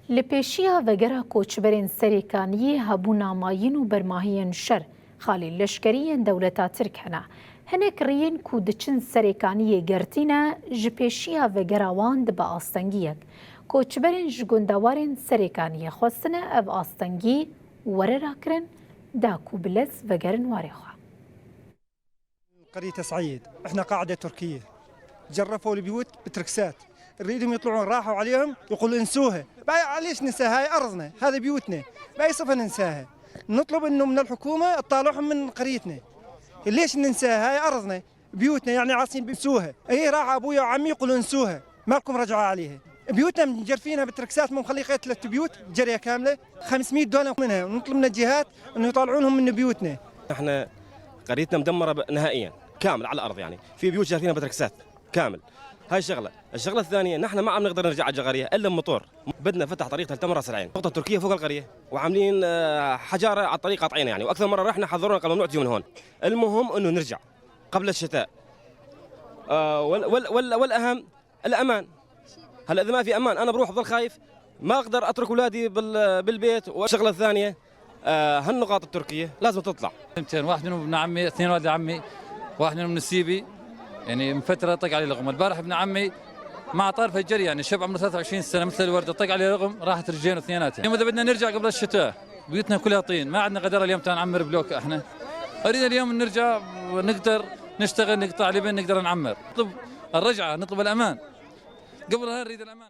لپیشیا وگرا کوچبرین سریکانی هبونا ماین و برماهین شر خالی لشکری دولتا ترکنا هنک رین کودچن سریکانی گرتینا جپیشیا وگرا واند با آستنگیک کوچبرین جگندوارین سریکانی خواستنه او آستنگی وره راکرن دا کوبلز وگرن واره خواه. قرية سعيد احنا قاعدة تركية جرفوا البيوت بتركسات نريدهم يطلعون راحوا عليهم يقولوا انسوها ليش ننساها؟ هاي ارضنا هذه بيوتنا باي صفة ننساها؟ نطلب انه من الحكومة تطالعهم من قريتنا ليش ننساها؟ هاي ارضنا بيوتنا يعني عاصين بنسوها اي راح ابويا وعمي يقولوا انسوها ما لكم رجعوا عليها بيوتنا مجرفينها بالتركسات مو مخلي 3 بيوت جريه كامله $500 منها ونطلب من الجهات انه يطالعون لهم من بيوتنا. احنا قريتنا مدمره نهائيا كامل على الارض يعني في بيوت جارفينها بتركسات كامل. هاي شغله، الشغله الثانيه نحن ما عم نقدر نرجع على الجغاريه الا بموتور. بدنا فتح طريق تلتم راس العين، النقطه التركيه فوق القريه وعاملين حجاره على الطريق قاطعينها يعني واكثر مره رحنا حذرونا قالوا ممنوع تجوا من هون. المهم انه نرجع قبل الشتاء. والاهم الامان. هلا اذا ما في امان انا بروح بضل خايف ما اقدر اترك اولادي بالبيت. والشغله الثانيه هالنقاط التركيه لازم تطلع. واحد منهم ابن عمي، 2 ولاد عمي، واحد منهم نسيبي يعني من فتره طق عليه لغم. البارح ابن عمي مع طرف الجري يعني شاب عمره 23 سنه مثل الورده طق عليه لغم راحت رجلين واثنيناتها. اليوم اذا بدنا نرجع قبل الشتاء بيوتنا كلها طين ما عندنا قدره اليوم نعمر بلوك. احنا اريد اليوم نرجع ونقدر نشتغل نقطع لبن نقدر نعمر. نطلب الرجعه نطلب الامان قبل نريد الامان.